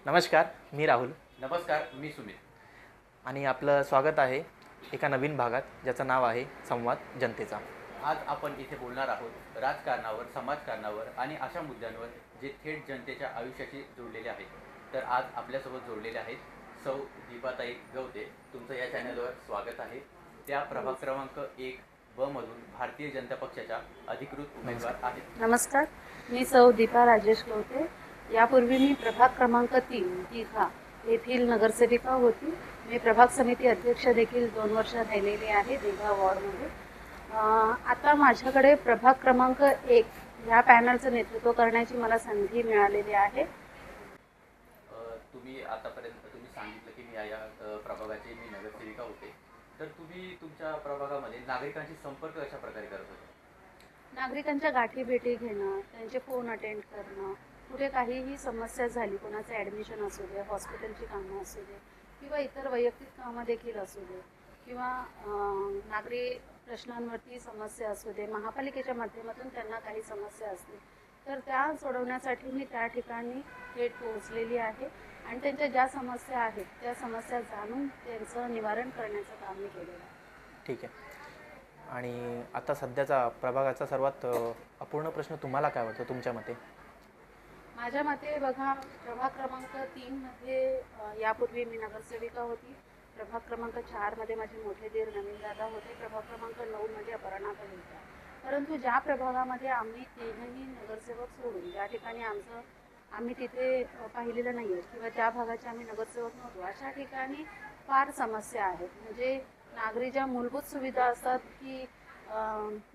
नमस्कार, मी राहुल नमस्कार, मी सुमित आणि आपलं स्वागत आहे एका नवीन भागात ज्याचं नाव आहे संवाद जनतेचा. आज आपण इथे बोलणार आहोत राजकारणावर, समाजकारणावर आणि अशा मुद्द्यांवर जे थेट जनतेच्या आयुष्याशी जोडलेले आहेत. तर आज आपल्यासोबत जोडलेले आहेत सौ दीपाताई गवते. तुमचं या चॅनलवर स्वागत आहे. त्या प्रभाग क्रमांक 1 ब मधून भारतीय जनता पक्षाच्या अधिकृत उमेदवार आहेत. नमस्कार, मी सौ दीपा राजेश गवते. यापूर्वी मी प्रभाग क्रमांक 3 दीघा येथील नगरसेविका होती. मी प्रभाग समिती अध्यक्ष देखील 2 वर्ष राहिलेली आहे दीघा वॉर्डमध्ये. आता माझ्याकडे प्रभाग क्रमांक 1 ह्या पॅनलचं नेतृत्व करण्याची मला संधी मिळालेली आहे. तुम्ही आतापर्यंत सांगितलं की मी या प्रभागाची मी नगरसेविका होते. तर तुम्ही तुमच्या प्रभागामध्ये नागरिकांशी संपर्क कशा प्रकारे करत होते? नागरिकांच्या गाठीभेटी घेणं, त्यांचे फोन अटेंड करणं, कुठे काहीही समस्या झाली, कोणाचं ॲडमिशन असू दे, हॉस्पिटलची कामं असू दे किंवा इतर वैयक्तिक कामं देखील असू दे किंवा नागरी प्रश्नांवरती समस्या असू दे, महापालिकेच्या माध्यमातून त्यांना काही समस्या असतील तर त्या सोडवण्यासाठी मी त्या ठिकाणी थेट पोहोचलेली आहे आणि त्यांच्या ज्या समस्या आहेत त्या समस्या जाणून त्यांचं निवारण करण्याचं काम मी केलेलं आहे. ठीक आहे. आणि आता सध्याचा प्रभागाचा सर्वात अपूर्ण प्रश्न तुम्हाला काय वाटतं तुमच्या मते? माझ्या मते बघा, प्रभाग क्रमांक 3 मध्ये यापूर्वी मी नगरसेविका होती. प्रभाग क्रमांक 4 मध्ये माझे मोठे दीर नवीन दादा होते. प्रभाग क्रमांक 9 मध्ये अपर्णाताई होत्या. परंतु ज्या प्रभागामध्ये आम्ही तीनही नगरसेवक सोडून ज्या ठिकाणी आम्ही तिथे पाहिलेलं नाही आहे किंवा त्या भागाचे आम्ही नगरसेवक नव्हतो, अशा ठिकाणी फार समस्या आहेत. म्हणजे नागरी ज्या मूलभूत सुविधा असतात की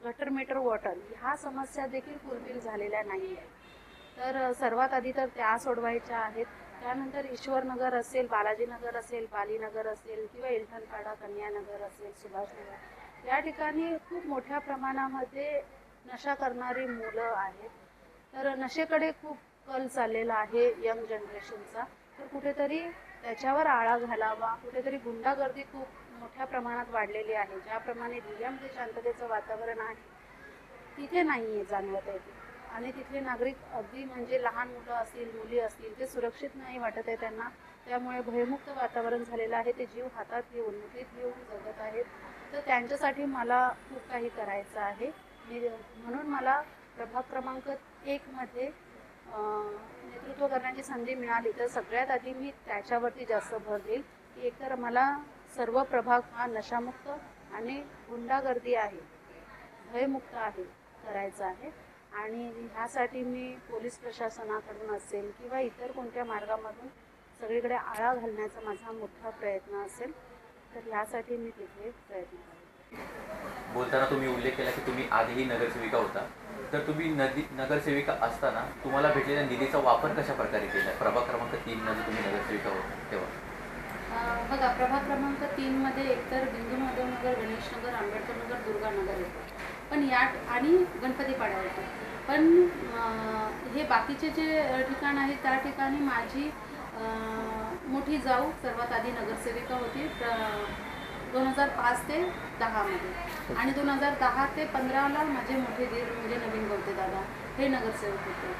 गटर मीटर वॉटर, ह्या समस्या देखील फुलफिल झालेल्या नाही आहेत. तर सर्वात आधी तर त्या सोडवायच्या आहेत. त्यानंतर ईश्वरनगर असेल, बालाजीनगर असेल, बालीनगर असेल किंवा इलठणपाडा, कन्यानगर असेल, सुभाषनगर, या ठिकाणी खूप मोठ्या प्रमाणामध्ये नशा करणारी मुलं आहेत. तर नशेकडे खूप कल चाललेला आहे यंग जनरेशनचा. तर कुठेतरी त्याच्यावर आळा घालावा. कुठेतरी गुंडागर्दी खूप मोठ्या प्रमाणात वाढलेली आहे. ज्याप्रमाणे दिल्लीमध्ये शांततेचं वातावरण आहे तिथे नाही आहे जाणवत आहे. आणि तिथले नागरिक अगदी म्हणजे लहान मुलं असतील, मुली असतील, ते सुरक्षित नाही वाटत आहे त्यांना. त्यामुळे भयमुक्त वातावरण झालेलं आहे. ते जीव हातात घेऊन, मुठीत घेऊन जगत आहेत. तर त्यांच्यासाठी मला खूप काही करायचं आहे. म्हणून मला प्रभाग क्रमांक 1 मध्ये नेतृत्व करण्याची संधी मिळाली तर सगळ्यात आधी मी त्याच्यावरती जास्त भर देईल की एकतर मला सर्व प्रभाग हा नशामुक्त आणि गुंडागर्दी आहे, भयमुक्त आहे करायचा आहे. आणि ह्यासाठी मी पोलीस प्रशासनाकडून असेल किंवा इतर कोणत्या मार्गामधून सगळीकडे आळा घालण्याचा माझा मोठा प्रयत्न असेल. तर ह्यासाठी मी तिथे प्रयत्न करेन. बोलताना तुम्ही उल्लेख केला की तुम्ही आधीही नगरसेविका होता. तर तुम्ही नगरसेविका असताना तुम्हाला भेटलेल्या निधीचा वापर कशा प्रकारे केला? प्रभाग क्रमांक 3 मध्ये तुम्ही नगरसेविका होता तेव्हा. बघा, प्रभाग क्रमांक 3 मध्ये एकतर बिंदू माधवनगर, गणेशनगर, आंबेडकरनगर, दुर्गानगर येतो, पण आणि गणपतीपाडा येतो. पण हे बाकीचे जे ठिकाण आहेत त्या ठिकाणी माझी मोठी जाऊ सर्वात आधी नगरसेविका होती 2005 ते 10 मध्ये. आणि 2010 ते 15ला माझे मोठे दीर म्हणजे नवीन गवते दादा हे नगरसेवक होते.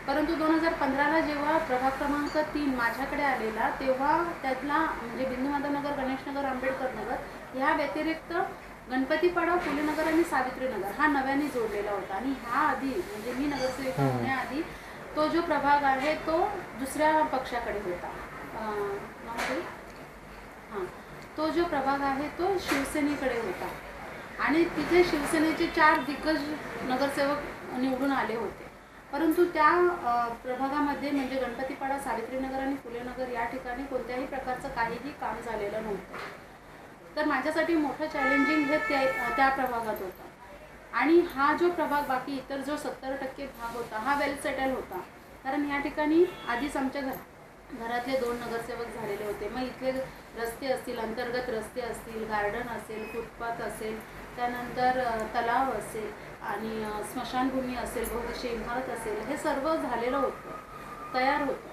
परंतु 2015ला जेव्हा प्रभाग क्रमांक 3 माझ्याकडे आलेला तेव्हा त्यातला म्हणजे बिंदू माधवनगर, गणेशनगर, आंबेडकर नगर ह्या व्यतिरिक्त गणपतीपाडा, फुलेनगर आणि सावित्रीनगर हा नव्याने जोडलेला होता. आणि ह्या आधी म्हणजे मी नगरसेविका होण्याआधी तो जो प्रभाग आहे तो दुसऱ्या पक्षाकडे होता. तो जो प्रभाग आहे तो शिवसेनेकडे होता आणि तिथे शिवसेनेचे 4 दिग्गज नगरसेवक निवडून आले होते. परंतु त्या प्रभागामध्ये म्हणजे गणपतीपाडा, सावित्रीनगर आणि फुलेनगर या ठिकाणी कोणत्याही प्रकारचं काहीही काम झालेलं नव्हतं. तर माझ्यासाठी मोठं चॅलेंजिंग हे त्या प्रभागात होतं. आणि हा जो प्रभाग बाकी इतर जो 70% भाग होता हा वेल सेटल होता. कारण या ठिकाणी आधीच आमच्या घरातले 2 नगरसेवक झालेले होते. मग इथले रस्ते असतील, अंतर्गत रस्ते असतील, गार्डन असेल, फुटपाथ असेल, त्यानंतर तलाव असेल आणि स्मशानभूमी असेल, बहुदिशीय इमारत असेल, हे सर्व झालेलं होतं, तयार होतं.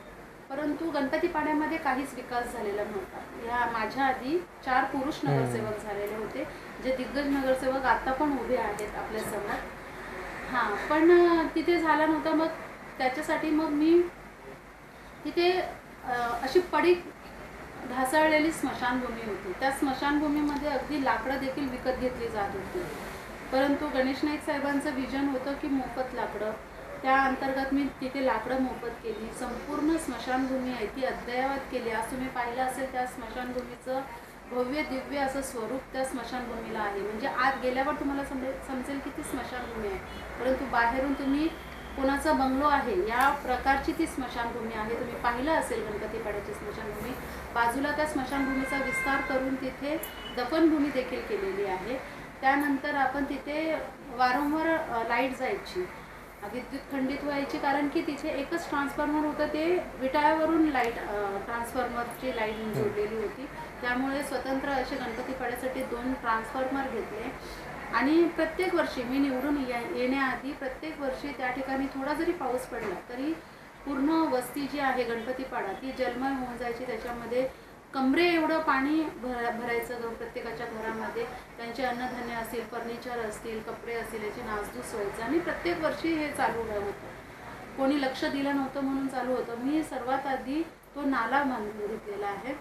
परंतु गणपतीपाड्यामध्ये काहीच विकास झालेला नव्हता. ह्या माझ्या आधी 4 पुरुष नगरसेवक झालेले होते जे दिग्गज नगरसेवक आता पण उभे आहेत आपल्यासमोर. पण तिथे झाला नव्हता. मग त्याच्यासाठी मग मी तिथे अशी पडीक ढासळलेली स्मशानभूमी होती. त्या स्मशानभूमीमध्ये अगदी लाकडं देखील विकत घेतली जात होती. परंतु गणेश नाईक साहेबांचं विजन होतं की मोफत लाकडं. त्या अंतर्गत मी तिथे लाकडं मोफत केली. संपूर्ण स्मशानभूमी आहे ती अद्ययावत केली. आज तुम्ही पाहिलं असेल त्या स्मशानभूमीचं भव्य दिव्य असं स्वरूप त्या स्मशानभूमीला आहे. म्हणजे आत गेल्यावर तुम्हाला समजेल की ती स्मशानभूमी आहे, परंतु बाहेरून तुम्ही कोणाचा बंगलो आहे या प्रकारची ती स्मशानभूमी आहे. तुम्ही पाहिलं असेल गणपतीपाड्याची स्मशानभूमी. बाजूला त्या स्मशानभूमीचा विस्तार करून तिथे दफनभूमी देखील केलेली आहे. त्यानंतर आपण तिथे वारंवार लाईट जायची, विद्युत खंडित व्हायची, कारण की तिथे एकच ट्रान्सफॉर्मर होतं, ते विटाळ्यावरून लाईट ट्रान्सफॉर्मरची लाईट जोडलेली होती. त्यामुळे स्वतंत्र असे गणपतीपाड्यासाठी 2 ट्रान्सफॉर्मर घेतले. आणि प्रत्येक वर्षी मी निवडून येण्याआधी प्रत्येक वर्षी त्या ठिकाणी थोडा जरी पाऊस पडला तरी पूर्ण वस्ती जी आहे गणपतीपाडा ती जलमय होऊन जायची. त्याच्यामध्ये कमरे एवढं पाणी भरायचं प्रत्येकाच्या घरामध्ये. त्यांचे अन्नधान्य असतील, फर्निचर असतील, कपडे असतील याची नासधूस व्हायचं. आणि प्रत्येक वर्षी हे चालू होतं. कोणी लक्ष दिलं नव्हतं म्हणून चालू होतं. मी सर्वात आधी तो नाला बांधून घेतलेला आहे,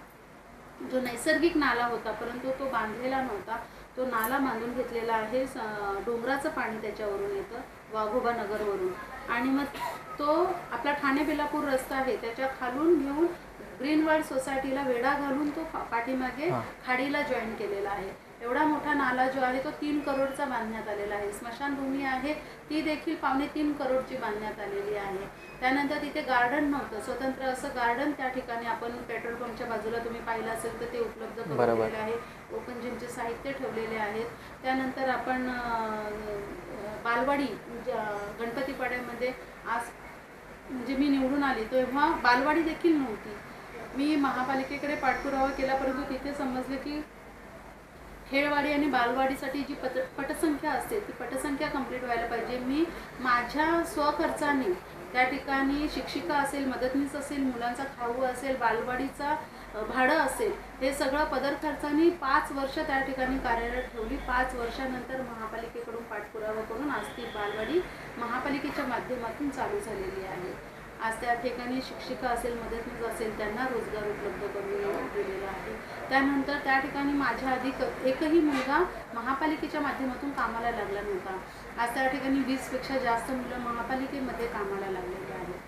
जो नैसर्गिक नाला होता परंतु तो बांधलेला नव्हता. तो नाला बांधून घेतलेला आहे. डोंगराचं पाणी त्याच्यावरून येतं, वाघोबा नगरवरून. आणि मग तो आपला ठाणे बेलापूर रस्ता आहे त्याच्या खालून घेऊन ग्रीनवर्ल्ड सोसायटीला वेढा घालून तो पाठीमागे खाडीला जॉईन केलेला आहे. एवढा मोठा नाला जो आहे तो 3 करोडचा बांधण्यात आलेला आहे. स्मशानभूमी आहे ती देखील 2.25 करोडची बांधण्यात आलेली आहे. त्यानंतर तिथे गार्डन नव्हतं, स्वतंत्र असं गार्डन त्या ठिकाणी आपण पेट्रोल पंपच्या बाजूला तुम्ही पाहिलं असेल तर ते उपलब्ध करून दिलेले आहे. ओपन जिमचे साहित्य ठेवलेले आहेत. त्यानंतर आपण बालवाडी गणपतीपाड्यामध्ये आज म्हणजे मी निवडून आली तेव्हा बालवाडी देखील नव्हती. मी महापालिकेकडे पाठपुरावा केला, परंतु तिथे समजलं की खेळवाडी आणि बालवाडीसाठी जी पटसंख्या असते ती पटसंख्या कंप्लीट व्हायला पाहिजे. मी माझ्या स्वखर्चाने त्या ठिकाणी शिक्षिका असेल, मदतनीस असेल, मुलांचा खाऊ असेल, बालवाडीचा भाडं असेल, हे सगळं पदर खर्चाने 5 वर्ष त्या ठिकाणी कार्यरत ठेवली. 5 वर्षानंतर महापालिकेकडून पाठपुरावा करून आज ती बालवाडी महापालिकेच्या माध्यमातून चालू झालेली आहे. आज त्या ठिकाणी शिक्षिका असेल, मदतनीस असेल त्यांना रोजगार उपलब्ध करून दिलेला आहे. त्यानंतर त्या ठिकाणी माझ्या आधी एकही मुलगा महापालिकेच्या माध्यमातून कामाला लागला नव्हता. आज त्या ठिकाणी 20पेक्षा जास्त मुलं महापालिकेमध्ये कामाला लागलेली आहेत.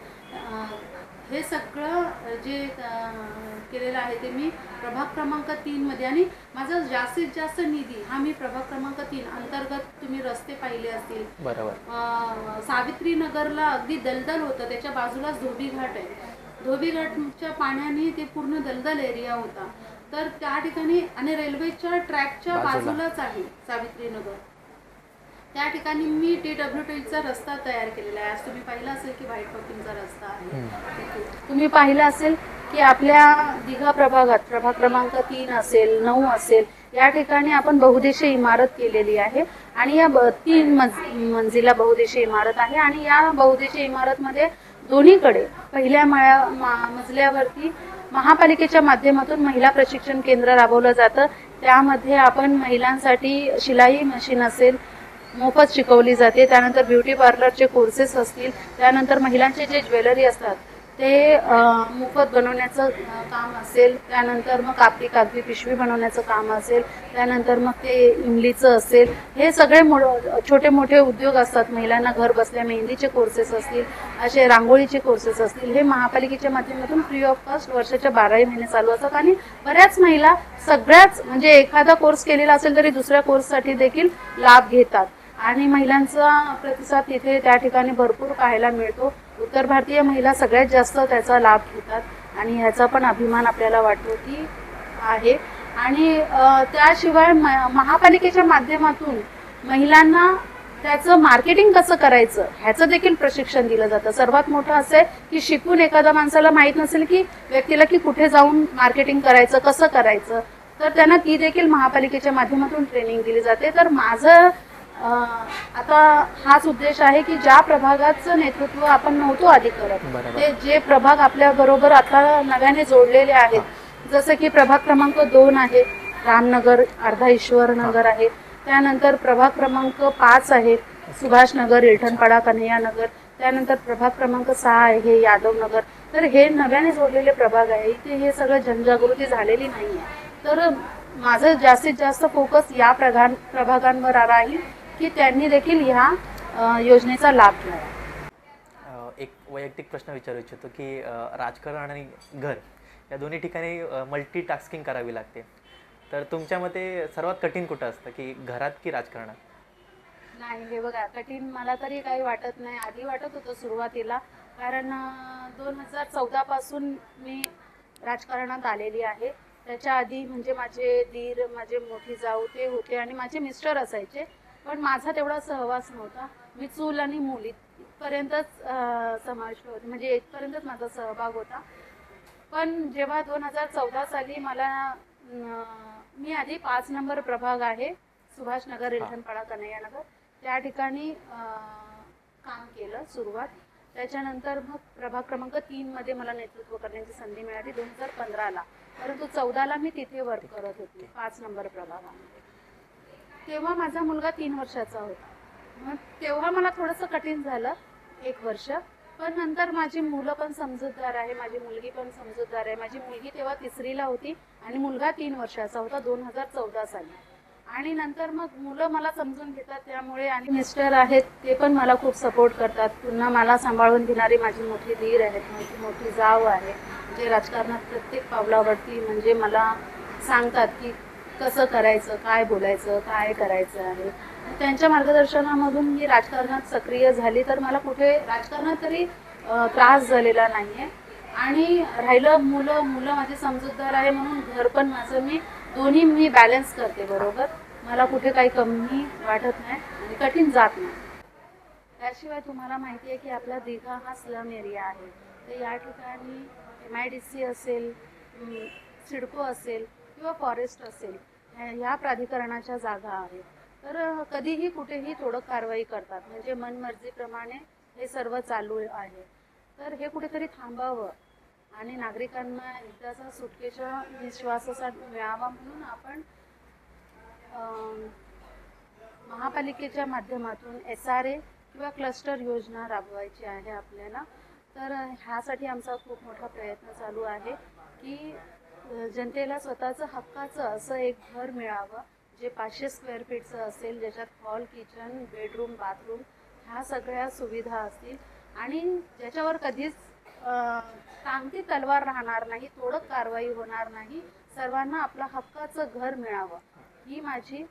हे सगळं जे केलेलं आहे ते मी प्रभाग क्रमांक 3 मध्ये, आणि माझा जास्तीत जास्त निधी हा मी प्रभाग क्रमांक 3 अंतर्गत तुम्ही रस्ते पाहिले असतील. बरोबर. सावित्री नगरला अगदी दलदल होतं, त्याच्या बाजूलाच धोबी घाट आहे. धोबी घाटच्या पाण्याने ते पूर्ण दलदल एरिया होता. तर त्या ठिकाणी आणि रेल्वेच्या ट्रॅकच्या बाजूलाच आहे सावित्री नगर. त्या ठिकाणी मी TWTचा रस्ता तयार केलेला आहे. आज तुम्ही पाहिलं असेल की व्हाईट टॉपिंगचा रस्ता आहे. तुम्ही पाहिलं असेल की आपल्या दिघा प्रभागात प्रभाग क्रमांक 3 असेल, 9 असेल, या ठिकाणी आपण बहुउद्देशीय इमारत केलेली आहे. आणि या 3 मंजिला बहुउद्देशीय इमारत आहे. आणि या बहुउद्देशीय इमारतमध्ये दोन्हीकडे पहिल्या मजल्यावरती महापालिकेच्या माध्यमातून महिला प्रशिक्षण केंद्र राबवलं जातं. त्यामध्ये आपण महिलांसाठी शिलाई मशीन असेल मोफत शिकवली जाते. त्यानंतर ब्युटी पार्लरचे कोर्सेस असतील, त्यानंतर महिलांचे जे ज्वेलरी असतात ते मोफत बनवण्याचं काम असेल, त्यानंतर मग कागदी पिशवी बनवण्याचं काम असेल, त्यानंतर मग ते इमलीचं असेल, हे सगळे छोटे मोठे उद्योग असतात. महिलांना घर बसल्या मेहंदीचे कोर्सेस असतील, असे रांगोळीचे कोर्सेस असतील, हे महापालिकेच्या माध्यमातून फ्री ऑफ कॉस्ट वर्षाच्या 12 महिने चालू असतात. आणि बऱ्याच महिला सगळ्याच म्हणजे एखादा कोर्स केलेला असेल तरी दुसऱ्या कोर्ससाठी देखील लाभ घेतात. आणि महिलांचा प्रतिसाद तिथे त्या ठिकाणी भरपूर पाहायला मिळतो. उत्तर भारतीय महिला सगळ्यात जास्त त्याचा लाभ घेतात आणि ह्याचा पण अभिमान आपल्याला वाटतो की आहे. आणि त्याशिवाय महापालिकेच्या माध्यमातून महिलांना त्याचं मार्केटिंग कसं करायचं ह्याचं देखील प्रशिक्षण दिलं जातं. सर्वात मोठं असं आहे की शिकून एखाद्या माणसाला माहीत नसेल की व्यक्तीला की कुठे जाऊन मार्केटिंग करायचं, कसं करायचं, तर त्यांना ती देखील महापालिकेच्या माध्यमातून ट्रेनिंग दिली जाते. तर माझं आता हाच उद्देश आहे की ज्या प्रभागाचं नेतृत्व आपण नव्हतो आधी करत, ते जे प्रभाग आपल्या बरोबर आता नव्याने जोडलेले आहेत, जसं की प्रभाग क्रमांक 2 आहे रामनगर, अर्धा ईश्वर नगर आहे, त्यानंतर प्रभाग क्रमांक 5 आहे सुभाष नगर, इलठणपाडा, कन्हैया नगर, त्यानंतर प्रभाग क्रमांक 6 आहे यादव नगर. तर हे नव्याने जोडलेले प्रभाग आहे, इथे हे सगळं जनजागृती झालेली नाही आहे. तर माझं जास्तीत जास्त फोकस या प्रभागांवर राहील की त्यांनी देखील ह्या योजनेचा लाभ घ्यावा. एक वैयक्तिक प्रश्न विचारू इच्छितो की राजकारण आणि घर या दोन्ही ठिकाणी मल्टीटास्किंग करावी लागते, तर तुमच्या मते सर्वात कठीण कुठं असतं, की घरात की राजकारणात? नाही, हे बघा, कठीण मला तरी काही वाटत नाही. आधी वाटत होतं सुरुवातीला, कारण 2014 पासून मी राजकारणात आलेली आहे. त्याच्या आधी म्हणजे माझे दीर, माझे मोठी जाऊ ते होते आणि माझे मिस्टर असायचे, पण माझा तेवढा सहवास नव्हता. मी चूल आणि मूल इथपर्यंतच समाविष्ट होते, म्हणजे इथपर्यंतच माझा सहभाग होता. पण जेव्हा 2014 साली मला मी आधी 5 नंबर प्रभाग आहे, सुभाषनगर, रिलठणपाडा, कन्हैयानगर, त्या ठिकाणी काम केलं सुरुवात. त्याच्यानंतर मग प्रभाग क्रमांक 3 मध्ये मला नेतृत्व करण्याची संधी मिळाली 2015ला, परंतु 14ला मी तिथे वर्क करत होते 5 नंबर प्रभागामध्ये. तेव्हा माझा मुलगा 3 वर्षाचा होता. मग तेव्हा मला थोडंसं कठीण झालं 1 वर्ष, पण नंतर माझी मुलं पण समजूतदार आहे, माझी मुलगी पण समजूतदार आहे. माझी मुलगी तेव्हा 3रीला होती आणि मुलगा 3 वर्षाचा होता 2014 साली. आणि नंतर मग मुलं मला समजून घेतात, त्यामुळे आणि मिस्टर आहेत ते पण मला खूप सपोर्ट करतात. पुन्हा मला सांभाळून घेणारी माझी मोठी दीर आहेत, माझी मोठी जाव आहे, जे राजकारणात प्रत्येक पावलावरती म्हणजे मला सांगतात की कसं करायचं, काय बोलायचं, काय करायचं आहे. त्यांच्या मार्गदर्शनामधून मी राजकारणात सक्रिय झाली, तर मला कुठे राजकारणात तरी त्रास झालेला नाही आहे. आणि राहिलं मुलं माझे समजूतदार आहे म्हणून घर पण माझं मी दोन्ही मी बॅलन्स करते बरोबर. मला कुठे काही कमी वाटत नाही आणि कठीण जात नाही. त्याशिवाय तुम्हाला माहिती आहे की आपला दिघा हा स्लम एरिया आहे, तर या ठिकाणी MIDC असेल, सिडको असेल किंवा फॉरेस्ट असेल, ह्या प्राधिकरणाच्या जागा आहेत. तर कधीही कुठेही थोडं कारवाई करतात, म्हणजे मनमर्जीप्रमाणे हे सर्व चालू आहे. तर हे कुठेतरी थांबावं आणि नागरिकांना एकदाचा सुटकेच्या विश्वासाचा मिळावा म्हणून आपण महापालिकेच्या माध्यमातून SRA किंवा क्लस्टर योजना राबवायची आहे आपल्याला. तर ह्यासाठी आमचा खूप मोठा प्रयत्न चालू आहे की जनतेला स्वतःचं हक्काचं असं एक घर मिळावं, जे 500 स्क्वेअर फीटचं असेल, ज्याच्यात हॉल, किचन, बेडरूम, बाथरूम ह्या सगळ्या सुविधा असतील आणि ज्याच्यावर कधीच टांगती तलवार राहणार नाही, तोडक कारवाई होणार नाही, सर्वांना आपलं हक्काचं घर मिळावं, ही माझी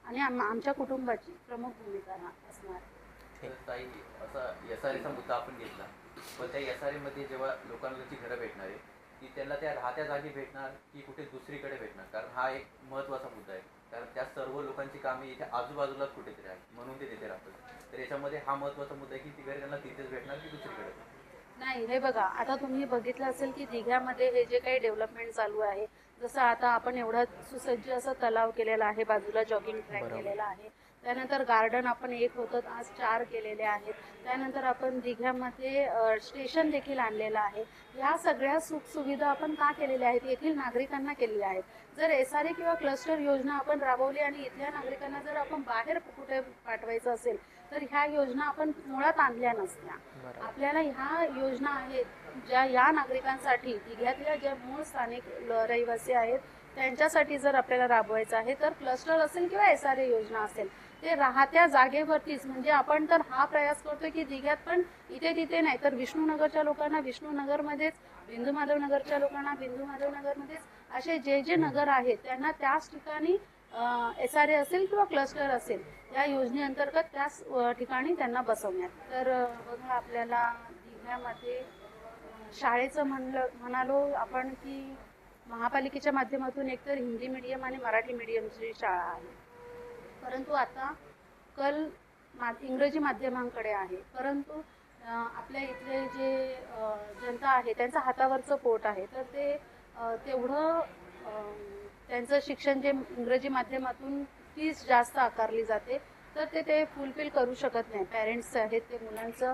आणि आमच्या कुटुंबाची प्रमुख भूमिका असणार. ताई, असा SRAचा मुद्दा आपण घेतला, पण त्या SRA मध्ये जेव्हा लोकांना जी घरं भेटणार आहे ती त्यांना त्या राहत्या जागी भेटणार की कुठे दुसरीकडे भेटणार, कारण हा एक महत्त्वाचा मुद्दा आहे. कारण त्या सर्व लोकांची कामे इथे आजूबाजूलाच कुठेतरी आहे म्हणून ते तिथे राहतात. तर याच्यामध्ये हा महत्त्वाचा मुद्दा आहे की ती घरे त्यांना तिथेच भेटणार की दुसरीकडे? नाही, हे बघा, आता तुम्ही बघितलं असेल की दिघ्यामध्ये हे जे काही डेव्हलपमेंट चालू आहे, जसं आता आपण एवढा सुसज्ज असा तलाव केलेला आहे, बाजूला जॉगिंग ट्रॅक केलेला आहे, त्यानंतर गार्डन आपण 1 होतं आज 4 केलेले आहेत, त्यानंतर आपण दिघ्यामध्ये स्टेशन देखील आणलेलं आहे. ह्या सगळ्या सुखसुविधा आपण का केलेल्या आहेत? येथील नागरिकांना केलेल्या आहेत. जर SRA किंवा क्लस्टर योजना आपण राबवली आणि इथल्या नागरिकांना जर आपण बाहेर कुठे पाठवायचं असेल तर ह्या योजना आपण मुळात आणल्या नसत्या. आपल्याला ह्या योजना आहेत ज्या या नागरिकांसाठी, दिघ्यातल्या ज्या मूळ स्थानिक रहिवासी आहेत त्यांच्यासाठी जर आपल्याला राबवायचं आहे, तर क्लस्टर असेल किंवा SRA योजना असेल, ते राहत्या जागेवरतीच, म्हणजे आपण तर हा प्रयास करतोय की दिघ्यात पण इथे तिथे नाही, तर विष्णुनगरच्या लोकांना विष्णुनगरमध्येच, बिंदू माधव नगरच्या लोकांना बिंदू माधव नगरमध्येच, असे जे नगर आहेत त्यांना त्याच ठिकाणी SRA असेल किंवा क्लस्टर असेल या योजनेअंतर्गत त्याच ठिकाणी त्यांना बसवण्यात. तर बघा, आपल्याला दिघ्यामध्ये शाळेचं म्हणालो आपण की महापालिकेच्या माध्यमातून एकतर हिंदी मीडियम आणि मराठी मीडियमची शाळा आहे, परंतु आता कल इंग्रजी माध्यमांकडे आहे. परंतु आपल्या इथले जे जनता आहे त्यांचं हातावरचं पोट आहे, तर ते तेवढं त्यांचं शिक्षण जे इंग्रजी माध्यमातून फीस जास्त आकारली जाते, तर ते फुलफिल करू शकत नाही. पॅरेंट्स आहेत ते मुलांचं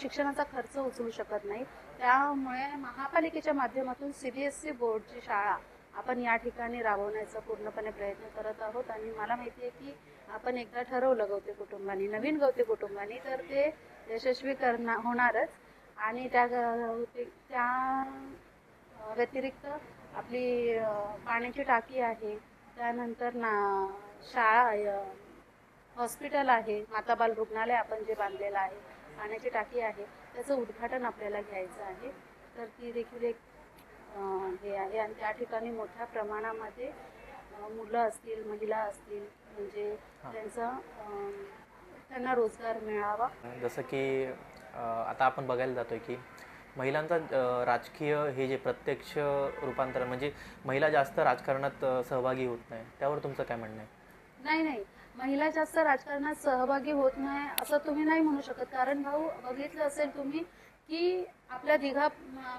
शिक्षणाचा खर्च उचलू शकत नाही. त्यामुळे महापालिकेच्या माध्यमातून CBSE बोर्डची शाळा आपण या ठिकाणी राबवण्याचा पूर्णपणे प्रयत्न करत आहोत. आणि मला माहिती आहे की आपण एकदा ठरवलं गवते कुटुंबानी, नवीन गवते कुटुंबानी, तर ते यशस्वी होणारच. आणि त्या व्यतिरिक्त आपली पाण्याची टाकी आहे, त्यानंतर शाळा, हॉस्पिटल आहे, माता बाल रुग्णालय आपण जे बांधलेलं आहे, पाण्याची टाकी आहे, त्याचं उद्घाटन आपल्याला घ्यायचं आहे. तर ती देखील एक हे आहे. आणि त्या ठिकाणी मोठ्या प्रमाणामध्ये मुलं असतील, महिला असतील, म्हणजे त्यांना रोजगार मिळावा. जसं की आता आपण बघायला जातोय की महिलांचा राजकीय हे जे प्रत्यक्ष रूपांतरण म्हणजे महिला जास्त राजकारणात सहभागी होत नाही, त्यावर तुमचं काय म्हणणं आहे? नाही, महिला जास्त राजकारणात सहभागी होत नाही असं तुम्ही नाही म्हणू शकत. कारण भाऊ, बघितलं असेल तुम्ही की आपल्या दिघा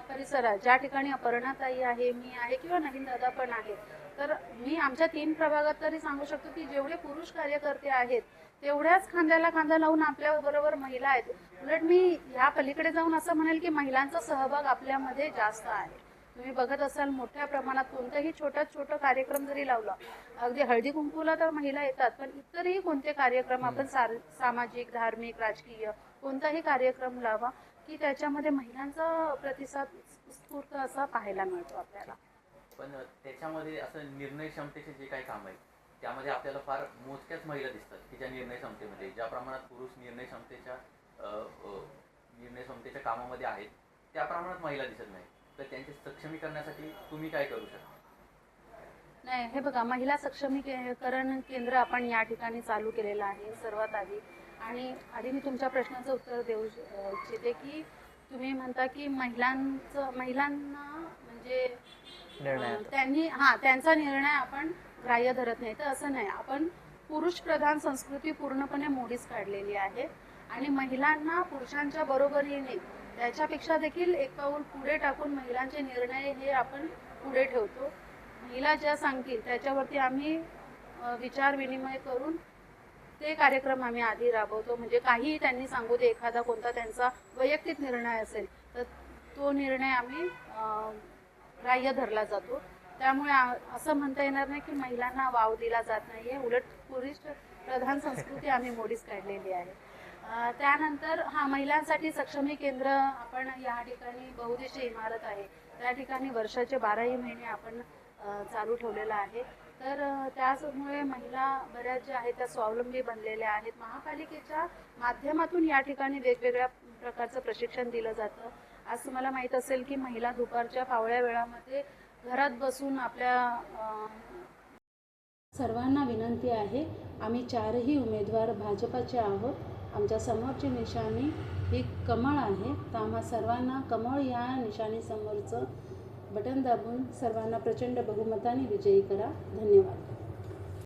परिसरात ज्या ठिकाणी अपर्णाताई आहे, मी आहे किंवा नवीन दादा पण आहे, तर मी आमच्या 3 प्रभागात तरी सांगू शकतो की जेवढे पुरुष कार्यकर्ते आहेत तेवढ्याच खांद्याला खांदा लावून आपल्या बरोबर महिला आहेत. उलट मी ह्या पलीकडे जाऊन असं म्हणेल की महिलांचा सहभाग आपल्यामध्ये जास्त आहे. तुम्ही बघत असाल मोठ्या प्रमाणात कोणताही छोटा कार्यक्रम जरी लावला, अगदी हळदी कुंकूला तर महिला येतात, पण इतरही कोणते कार्यक्रम आपण सामाजिक, धार्मिक, राजकीय कोणताही कार्यक्रम लावा की त्याच्यामध्ये महिलांचा प्रतिसाद उत्स्फूर्त असा पाहायला मिळतो आपल्याला. पण त्याच्यामध्ये असं निर्णय क्षमतेचे जे काही काम आहे त्यामध्ये आपल्याला फार मोजक्याच महिला दिसतात की ज्या निर्णय क्षमतेमध्ये, ज्या प्रमाणात पुरुष निर्णय क्षमतेच्या कामामध्ये आहेत त्या प्रमाणात महिला दिसत नाही. तर त्यांचे सक्षमीकरणासाठी तुम्ही काय करू शकता? नाही, हे बघा, महिला सक्षमीकरण केंद्र आपण या ठिकाणी चालू केलेलं आहे सर्वात आधी. आणि आधी मी तुमच्या प्रश्नाचं उत्तर देऊ इच्छिते की तुम्ही म्हणता की महिलांना म्हणजे त्यांचा निर्णय आपण ग्राह्य धरत नाही. तर असं नाही, आपण पुरुष प्रधान संस्कृती पूर्णपणे मोडीच काढलेली आहे आणि महिलांना पुरुषांच्या बरोबरीने त्याच्यापेक्षा देखील एक पाऊल पुढे टाकून महिलांचे निर्णय हे आपण पुढे ठेवतो. महिला ज्या सांगतील त्याच्यावरती आम्ही विचार विनिमय करून ते कार्यक्रम आम्ही आधी राबवतो. म्हणजे काहीही त्यांनी सांगू दे, एखादा कोणता त्यांचा वैयक्तिक निर्णय असेल तर तो निर्णय आम्ही ग्राह्य धरला जातो. त्यामुळे असं म्हणता येणार नाही की महिलांना वाव दिला जात नाहीये. उलट पुरुष प्रधान संस्कृती आम्ही मोडीच काढलेली आहे. त्यानंतर महिलांसाठी सक्षमी केंद्र आपण या ठिकाणी बहुउद्देशीय इमारत आहे, त्या ठिकाणी वर्षाचे 12ही महिने आपण चालू ठेवलेला आहे. तर त्यामुळे महिला बऱ्याच ज्या आहेत त्या स्वावलंबी बनलेल्या आहेत. महापालिकेच्या माध्यमातून या ठिकाणी वेगवेगळ्या प्रकारचं प्रशिक्षण दिलं जातं. आज तुम्हाला माहीत असेल की महिला दुपारच्या फावळ्या वेळामध्ये घरात बसून आपल्या सर्वांना विनंती आहे, आम्ही 4ही उमेदवार भाजपाचे आहोत. आमच्या समोरची निशाणी ही कमळ आहे. तर आम्हा सर्वांना कमळ या निशाणीसमोरचं बटन दाबून सर्वांना प्रचंड बहुमताने विजयी करा. धन्यवाद.